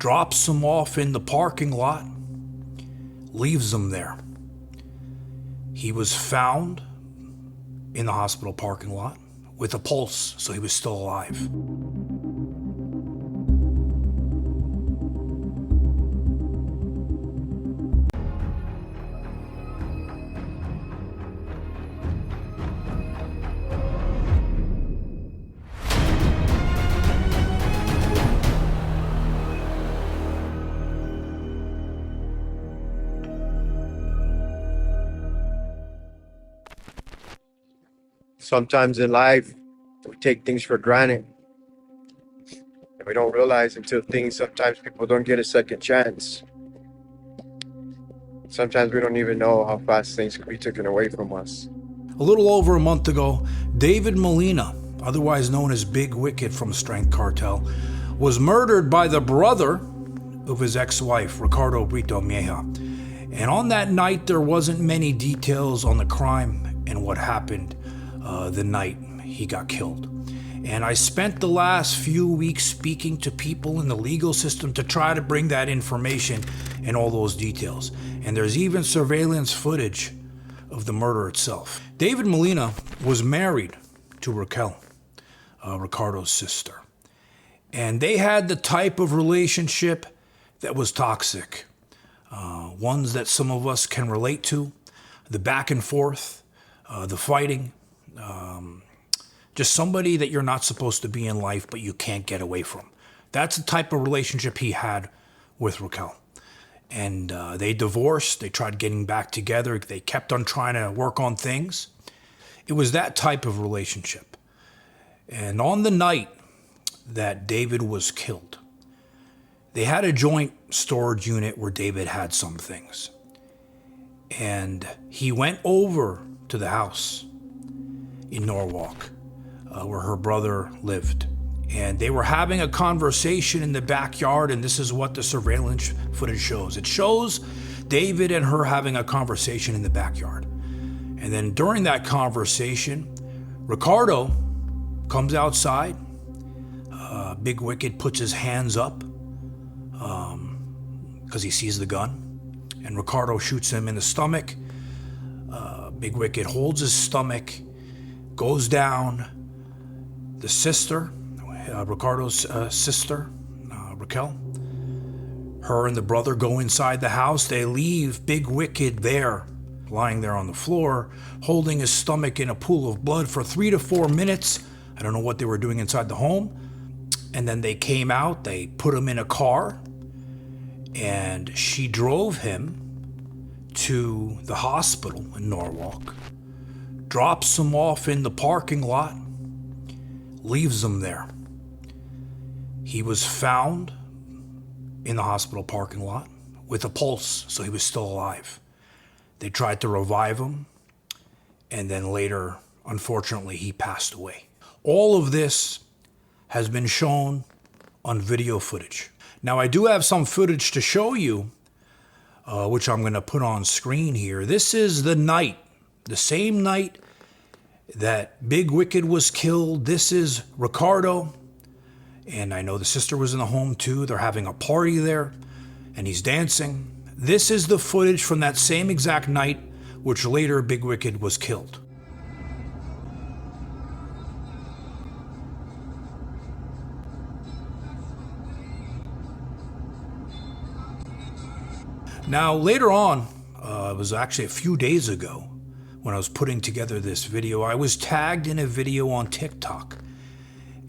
drops him off in the parking lot, leaves him there. He was found in the hospital parking lot with a pulse, so he was still alive. Sometimes in life, we take things for granted. And we don't realize until sometimes people don't get a second chance. Sometimes we don't even know how fast things could be taken away from us. A little over a month ago, David Molina, otherwise known as Big Wicked from Strength Cartel, was murdered by the brother of his ex-wife, Ricardo Brito Mieja. And on that night, there wasn't many details on the crime and what happened the night he got killed. And I spent the last few weeks speaking to people in the legal system to try to bring that information and all those details. And there's even surveillance footage of the murder itself. David Molina was married to Raquel, Ricardo's sister. And they had the type of relationship that was toxic. Ones that some of us can relate to. The back and forth, the fighting. Just somebody that you're not supposed to be in life, but you can't get away from. That's the type of relationship he had with Raquel. And they divorced. They tried getting back together. They kept on trying to work on things. It was that type of relationship. And on the night that David was killed, they had a joint storage unit where David had some things. And he went over to the house in Norwalk, where her brother lived. And they were having a conversation in the backyard, and this is what the surveillance footage shows. It shows David and her having a conversation in the backyard. And then during that conversation, Ricardo comes outside. Big Wicked puts his hands up because he sees the gun. And Ricardo shoots him in the stomach. Big Wicked holds his stomach, goes down. The sister, Ricardo's sister, Raquel, her and the brother go inside the house. They leave Big Wicked there, lying there on the floor, holding his stomach in a pool of blood for 3 to 4 minutes. I don't know what they were doing inside the home. And then they came out, they put him in a car, and she drove him to the hospital in Norwalk, drops him off in the parking lot, leaves him there. He was found in the hospital parking lot with a pulse, so he was still alive. They tried to revive him, and then later, unfortunately, he passed away. All of this has been shown on video footage. Now, I do have some footage to show you, which I'm going to put on screen here. This is the night, the same night that Big Wicked was killed. This is Ricardo, and I know the sister was in the home too. They're having a party there, and he's dancing. This is the footage from that same exact night, which later Big Wicked was killed. Now, later on, it was actually a few days ago, when I was putting together this video, I was tagged in a video on TikTok,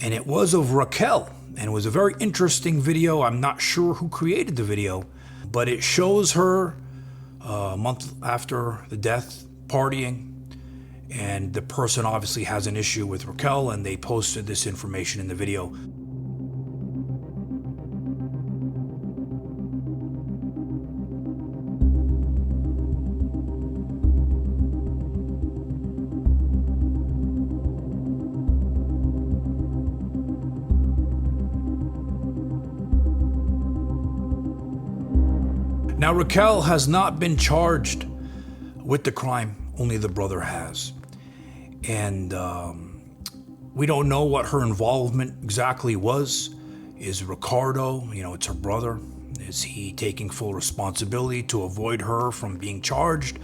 and it was of Raquel, and it was a very interesting video. I'm not sure who created the video, but it shows her a month after the death partying, and the person obviously has an issue with Raquel, and they posted this information in the video. Now, Raquel has not been charged with the crime, only the brother has. And we don't know what her involvement exactly was Is Ricardo, it's her brother, is he taking full responsibility to avoid her from being charged?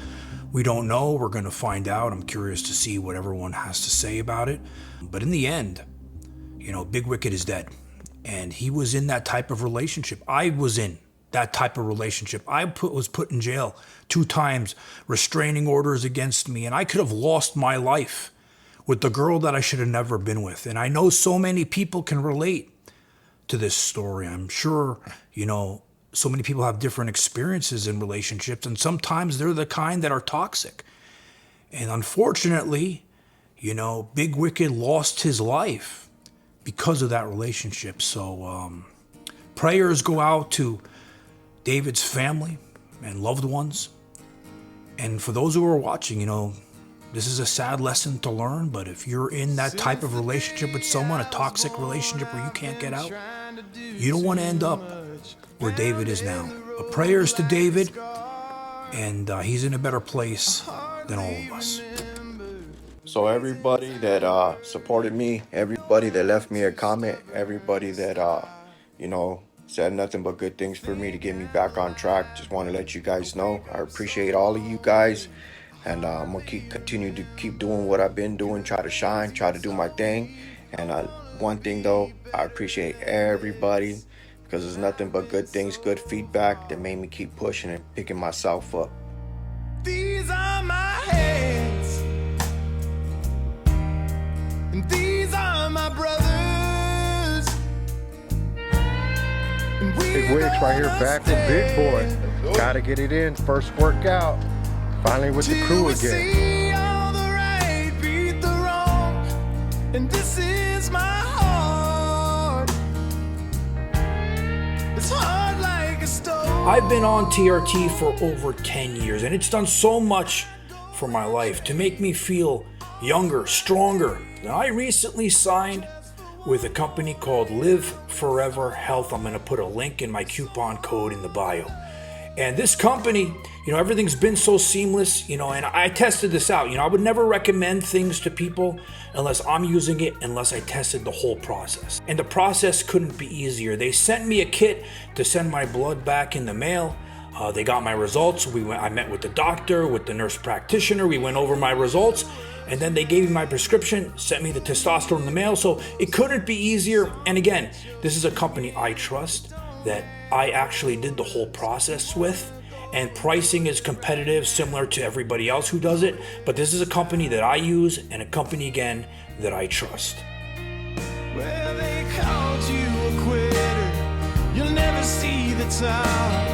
We don't know. We're going to find out. I'm curious to see what everyone has to say about it. But in the end, Big Wicked is dead. And he was in that type of relationship. I was in that type of relationship. Was put in jail 2 times, restraining orders against me, and I could have lost my life with the girl that I should have never been with. And I know so many people can relate to this story. I'm sure, so many people have different experiences in relationships, and sometimes they're the kind that are toxic. And unfortunately, Big Wicked lost his life because of that relationship. So prayers go out to David's family and loved ones. And for those who are watching, this is a sad lesson to learn, but if you're in that type of relationship with someone, a toxic relationship where you can't get out, you don't want to end up where David is now. But prayers to David, and he's in a better place than all of us. So everybody that supported me, everybody that left me a comment, everybody that said nothing but good things for me to get me back on track, just want to let you guys know I appreciate all of you guys, and I'm gonna continue to keep doing what I've been doing, try to shine, try to do my thing. And one thing though, I appreciate everybody, because there's nothing but good things, good feedback that made me keep pushing and picking myself up. These are my hands, and these are my brothers. Big Wigs right here, back with Big Boy. Gotta get it in, first workout. Finally with the crew again. See all the right, beat the wrong, and this is my heart. It's hard like a stone. I've been on TRT for over 10 years, and it's done so much for my life to make me feel younger, stronger. Now, I recently signed with a company called Live Forever Health. I'm going to put a link in my coupon code in the bio. And this company, everything's been so seamless, and I tested this out. I would never recommend things to people unless I'm using it, unless I tested the whole process. And the process couldn't be easier. They sent me a kit to send my blood back in the mail. They got my results. I met with the doctor, with the nurse practitioner. We went over my results, and then they gave me my prescription, sent me the testosterone in the mail. So it couldn't be easier. And again, this is a company I trust, that I actually did the whole process with, and pricing is competitive, similar to everybody else who does it. But this is a company that I use, and a company, again, that I trust. Well, they called you a quitter, you'll never see the top.